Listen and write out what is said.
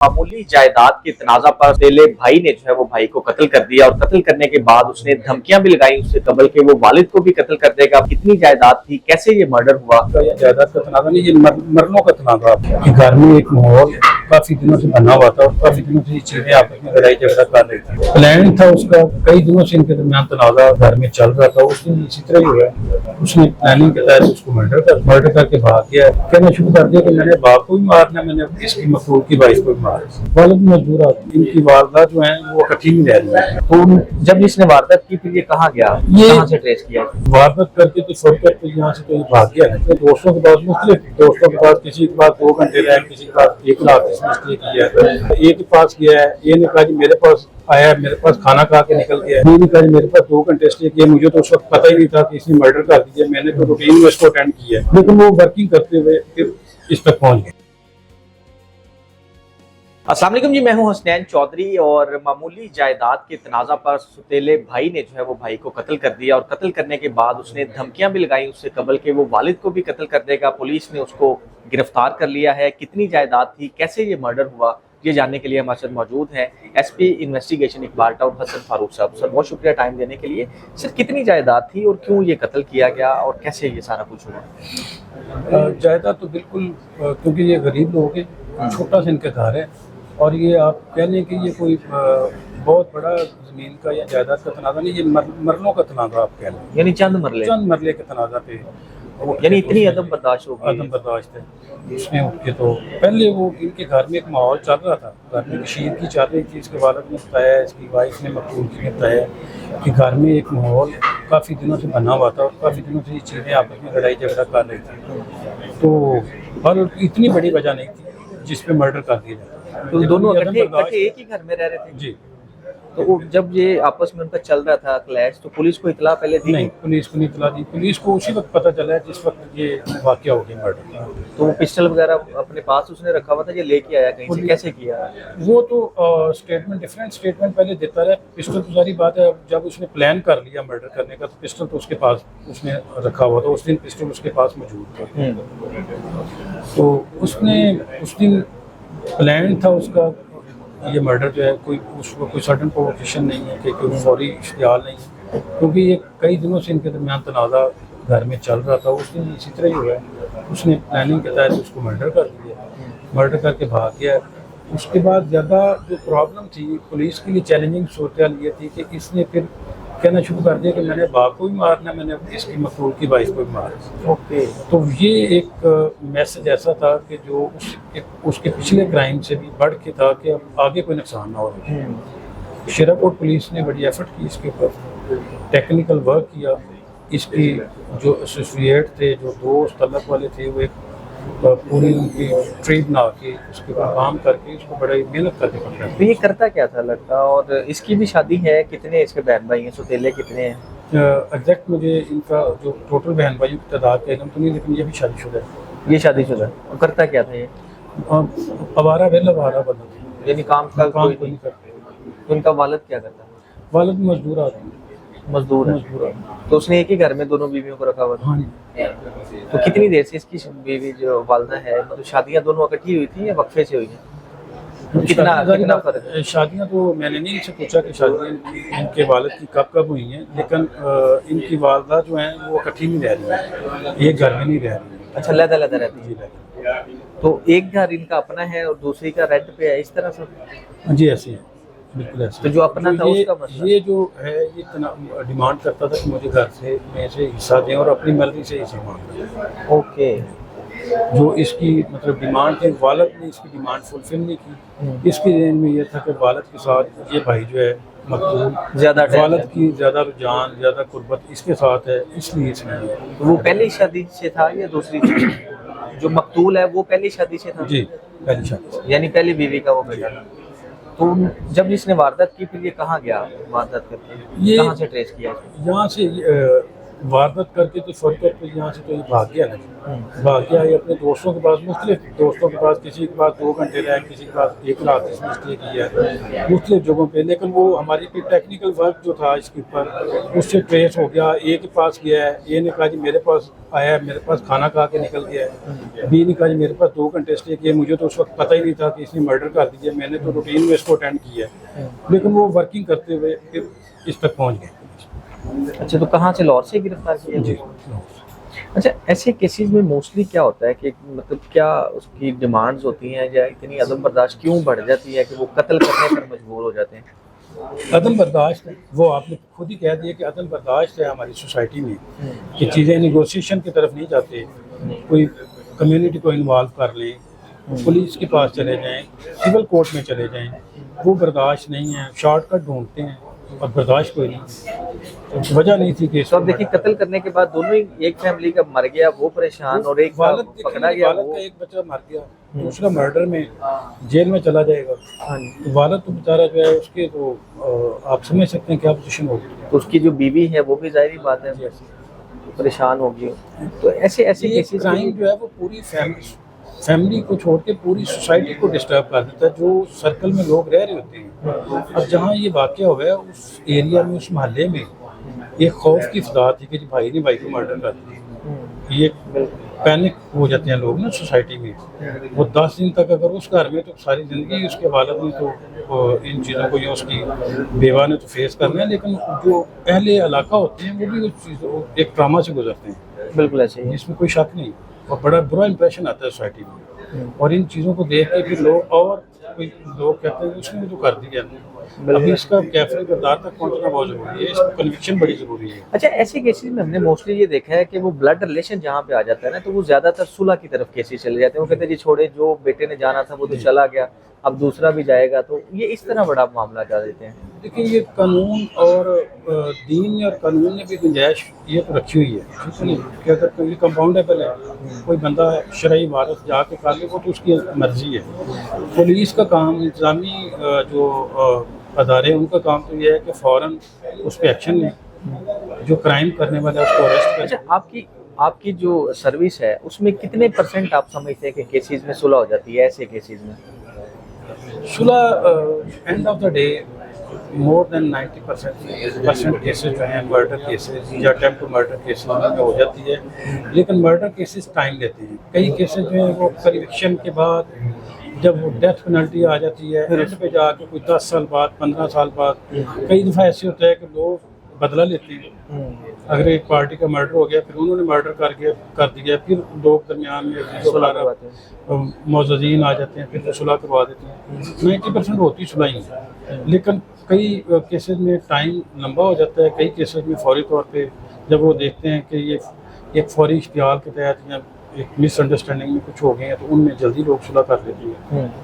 मामूली जायदाद के तनाजा पर अकेले भाई ने जो है वो भाई को कत्ल कर दिया और कत्ल करने के बाद उसने धमकियां भी लगाई उससे कबल के वो वालिद को भी कत्ल कर देगा। कितनी जायदाद थी, कैसे ये मर्डर हुआ? ये जायदाद का तनाजा नहीं, ये मरनों का तनाजा कि घर में एक माहौल काफी दिनों से बना हुआ था और काफी दिनों से ये चीजें आपस में लड़ाई झगड़ा कर रही थी। प्लान था उसका, कई दिनों से इनके दरमियान तनाजा घर में चल रहा था। उस दिन इसी तरह ही हुआ, उसने प्लानिंग के तहत उसको मर्डर करके भाग गया। कहना शुरू कर दिया कि मैंने बाप को भी मारना, मैंने इसकी मखलूक की वाइफ को भी मारा। वालिद मजबूर आदमी, इनकी वारदात जो है वो इकट्ठी नहीं रह रही है। तो जब इसने वारदात की फिर ये कहाँ गया, कहाँ से ट्रेस किया? वारदात करके तो छोड़ कर यहाँ से तो ये भाग गया है। तो दोस्तों के पास मुख्तलिफ, दोस्तों के पास किसी के पास 2 घंटे रहे, किसी के पास 1 लाख इसमें किया है। एक के पास गया है, ये ने कहा जी मेरे पास आया, मेरे पास खाना खा के निकल गया। ये ने कहा जी मेरे पास 2 घंटे स्टे किया, मुझे तो उस वक्त पता ही नहीं था कि इसने मर्डर कर दिया। मैंने तो रूटीन में इसको अटेंड किया, लेकिन वो वर्किंग करते हुए फिर इस तक पहुंच गए। अस्सलाम वालेकुम जी, मैं हूं हसनैन चौधरी और मामूली जायदाद के तनाजा पर सुतेले भाई ने जो है वो भाई को कत्ल कर दिया और कत्ल करने के बाद उसने धमकियां भी लगाई उससे कबल के वो वालिद को भी कत्ल कर देगा। पुलिस ने उसको गिरफ्तार कर लिया है। कितनी जायदाद थी, कैसे ये मर्डर हुआ, ये जानने के लिए हमारे साथ मौजूद हैं SP investigation Iqbal town Hasan Farooq साहब। सर बहुत शुक्रिया टाइम देने के लिए। सर कितनी जायदाद थी और क्यों ये कत्ल किया गया और कैसे ये सारा कुछ हुआ? जायदाद तो बिल्कुल, क्योंकि ये गरीब लोग हैं, छोटा सा इनका घर है और ये आप कह लें कि ये कोई बहुत बड़ा जमीन का या जायदाद का तनाजा नहीं, ये मरलों का तनाजा आप कह लें। यानी चंद मरले के तनाजा पे, यानी इतनी अदम बर्दाश्त हो गई। अदम बर्दाश्त है उसमें उठ के। तो पहले वो इनके घर में एक माहौल चल रहा था, घर में कशीर की चल रही थी। इसके वालिद ने बताया, इसकी वाइफ ने मकबूल ने बताया कि घर में एक माहौल काफ़ी दिनों से बना हुआ था और काफ़ी दिनों से ये चीज़ें आपस में लड़ाई झगड़ा कर रही थी। तो और इतनी बड़ी वजह नहीं थी जिस पे मर्डर कर दिया जाए। तो दोनों इकट्ठे एक ही घर में रह रहे थे जी। तो वो जब ये आपस में उनका चल रहा था क्लैश, तो पुलिस को इतला पहले दी? नहीं, पुलिस को नहीं इतला दी। पुलिस को उसी वक्त पता चला है जिस वक्त ये वाकया हो गया मर्डर। तो वो पिस्टल वगैरह अपने पास उसने रखा हुआ था, ये लेके आया कहीं से, कैसे किया? वो तो स्टेटमेंट, डिफरेंट स्टेटमेंट पहले देता रहा। पिस्टल तो सारी बात है, जब उसने प्लान कर लिया मर्डर करने का तो पिस्टल तो उसके पास उसने रखा हुआ था। उस दिन पिस्टल उसके पास मौजूद था। तो उसने उस दिन प्लान था उसका, ये मर्डर जो है कोई सडन प्रोवोकेशन नहीं है कि कोई फौरी इश्तियाल नहीं है, क्योंकि ये कई दिनों से इनके दरमियान तनाज़ा घर में चल रहा था। उस दिन इसी तरह ही हुआ है, उसने प्लानिंग के तहत उसको मर्डर कर दिया, मर्डर करके भाग गया। उसके बाद ज़्यादा जो प्रॉब्लम थी पुलिस के लिए, चैलेंजिंग सूरत ये थी कि इसने फिर कहना शुरू कर दिया कि मैंने बाप को भी मारना, मैंने इसकी मखलूक की वाइफ को भी मारना। ओके। तो ये एक मैसेज ऐसा था कि जो उसके पिछले क्राइम से भी बढ़ के था कि अब आगे कोई नुकसान ना हो। शेराकोट पुलिस ने बड़ी एफर्ट की इसके ऊपर, टेक्निकल वर्क किया। इसकी जो एसोसिएट थे, जो दोस्त तलब वाले थे, वो एक पूरी उनकी ट्रेड बना के उसके ऊपर काम करके इसको बड़ी मेहनत करके पकड़ा। तो ये करता क्या था लड़का, और इसकी भी शादी है? कितने इसके बहन भाई हैं, सौतेले कितने हैं? एग्जैक्ट मुझे इनका जो टोटल बहन भाइयों की तादाद का इल्म तो नहीं, लेकिन ये भी शादीशुदा है। ये शादीशुदा है। और करता क्या था ये? आवारा बंदा था, यानी काम कोई नहीं करते। तो इनका वालिद क्या करता है? वालिद मजदूर आदमी, मजदूर है। तो उसने एक ही घर में दोनों बीवियों को रखा हुआ था? हाँ जी। तो कितनी देर से इसकी बीवी जो वालदा है, मतलब शादियां दोनों इकट्ठी हुई थी या वक्फे से हुई हैं? कितना फर्क है? शादियाँ तो मैंने नहीं इनसे पूछा कि शादियाँ इनके वालिद की कब हुई हैं, लेकिन इनकी वालदा जो हैं वो इकट्ठी नहीं रह रही है, एक घर में नहीं रह रही है। अच्छा, अलग अलग रहती है। तो एक घर इनका अपना है और दूसरी का रेंट पे है, इस तरह से? जी ऐसे है, बिल्कुल ऐसे। तो जो अपना था उसका मसला? ये जो है ये डिमांड करता था कि मुझे घर से में से हिस्सा दें और अपनी मर्जी से हिस्सा मांगता। ओके। जो इसकी मतलब डिमांड थी, वालिद ने इसकी डिमांड फुलफिल नहीं की। इसके जहन में ये था कि वालिद के साथ ये भाई जो है मकबूल, ज्यादा वालिद की ज़्यादा रुझान, ज़्यादा कुर्बत इसके साथ है, इसलिए इसने। तो वो पहली शादी से था या दूसरी थी? जो मकतूल है वो पहली शादी से था? जी, पहली शादी, यानी पहली बीवी का वो बेटा था। तो जब इसने वारदात की फिर ये कहाँ गया वारदात करके, ये कहाँ से ट्रेस किया? यहाँ से वारदात करके तो फौरन तो यहाँ से तो ये भाग गया ना, भाग गया ये अपने दोस्तों के पास, मुख्तलिफ दोस्तों के पास, किसी के पास 2 घंटे रहा, किसी के पास 1 रात इसमें स्टे किया है मुख्तलिफ जगहों पे। लेकिन वो हमारी कोई टेक्निकल वर्क जो था इसके ऊपर उससे ट्रेस हो गया। ए के पास गया है, ए ने कहा जी मेरे पास आया है, मेरे पास खाना खा के निकल गया है। बी ने कहा जी मेरे पास 2 घंटे स्टे किया, मुझे तो उस वक्त पता ही नहीं था कि इसने मर्डर कर दिया, मैंने तो रूटीन में इसको अटेंड किया है। लेकिन वो वर्किंग करते हुए फिर इस तक पहुँच गए। अच्छा, तो कहाँ से, लाहौर से गिरफ्तार किया जी। अच्छा, ऐसे केसेस में मोस्टली क्या होता है कि मतलब क्या उसकी डिमांड्स होती हैं या इतनी अदम बर्दाश्त क्यों बढ़ जाती है कि वो कत्ल करने पर मजबूर हो जाते हैं? अदम बर्दाश्त है, वो आपने खुद ही कह दिया कि अदम बर्दाश्त है हमारी सोसाइटी में कि चीज़ें नेगोशिएशन की तरफ नहीं जाते, कोई कम्युनिटी को इन्वॉल्व कर लें, पुलिस के पास चले जाएं, सिविल कोर्ट में चले जाएं, वो बर्दाश्त नहीं है, शॉर्टकट ढूंढते हैं और बर्दाश्त कोई नहीं, तो वजह नहीं थी कि तो अब देखिए कत्ल करने के बाद दोनों ही, एक फैमिली का मर गया वो परेशान और एक का पकड़ा गया वो, का एक बच्चा मर गया, दूसरा मर्डर में जेल में चला जाएगा। तो वालद तो बेचारा जो है उसके तो आप समझ सकते हैं क्या पोजीशन होगी। तो उसकी जो बीवी है वो भी जाहिर बात है परेशान होगी। तो ऐसे ऐसे केसेस क्राइम जो है वो पूरी फैमिली को छोड़ के पूरी सोसाइटी को डिस्टर्ब कर देता है, जो सर्कल में लोग रह रहे होते हैं। अब जहाँ ये वाक़या हुआ है उस एरिया में, उस मोहल्ले में एक खौफ की फदा थी कि भाई ने भाई को मर्डर कर दिया। ये पैनिक हो जाते हैं लोग ना सोसाइटी में। वो 10 दिन तक अगर उस घर में, तो सारी ज़िंदगी उसके वालिद ने तो इन चीज़ों को या उसकी बेवा ने तो फेस करना है, लेकिन जो अहले इलाका होते हैं वो भी उस चीज़ों एक ट्रामा से गुजरते हैं। बिल्कुल ऐसे ही, इसमें कोई शक नहीं, और बड़ा बुरा इंप्रेशन आता है सोसाइटी में। और इन चीज़ों को देख के फिर लोग, और कोई लोग कहते हैं उसने तो कर दिया, अभी इसका कैफरे किरदार तक पहुंचना बहुत ज़रूरी है, इसको कन्विक्शन बड़ी ज़रूरी है। अच्छा, ऐसे केसेस में हमने मोस्टली ये देखा है कि वो ब्लड रिलेशन जहाँ पे आ जाता है ना, तो वो ज्यादातर सुलह की तरफ केसेस चले जाते हैं। वो कहते हैं जी छोड़े, जो बेटे ने जाना था वो तो चला गया, अब दूसरा भी जाएगा, तो ये इस तरह बड़ा मामला कर देते हैं। देखिए ये कानून और दीन और कानून ने भी गुंजाइश ये तो रखी हुई है, ठीक है नहीं कि अगर कोई कंपाउंडेबल है, कोई बंदा शरई वारस जाके कर ले, वो तो उसकी मर्जी है। पुलिस का काम, इंतजामी जो अदारे, उनका काम तो ये है कि फ़ौरन उस पर एक्शन लें, जो क्राइम करने वाला है उसको अरेस्ट करें। अच्छा, आपकी जो सर्विस है उसमें कितने % आप समझते हैं कि केसेस में सुलह हो जाती है? ऐसे केसेस में सुलह end of the day more than 90% cases जो हैं मर्डर केसेस या अटेम्प्ट टू मर्डर केसेस में हो जाती है। लेकिन मर्डर केसेस टाइम लेते हैं। कई केसेस जो हैं वो कन्विक्शन के बाद, जब वो डेथ पेनल्टी आ जाती है, एंड पे जाके कोई 10 साल बाद, 15 साल बाद, कई दफ़ा ऐसे होता है कि लोग बदला लेते हैं। अगर एक पार्टी का मर्डर हो गया, फिर उन्होंने मर्डर कर दिया, फिर लोग दरमियान में मौजूदीन आ जाते हैं, फिर सुलह करवा देते हैं। 90% होती सुलह ही है। लेकिन कई केसेस में टाइम लंबा हो जाता है। कई केसेस में फौरी तौर पे जब वो देखते हैं कि ये एक फौरी इश्तिहाल के तहत या एक मिसअंडरस्टैंडिंग में कुछ हो गए हैं, तो उनमें जल्दी लोग सुलह कर देते हैं।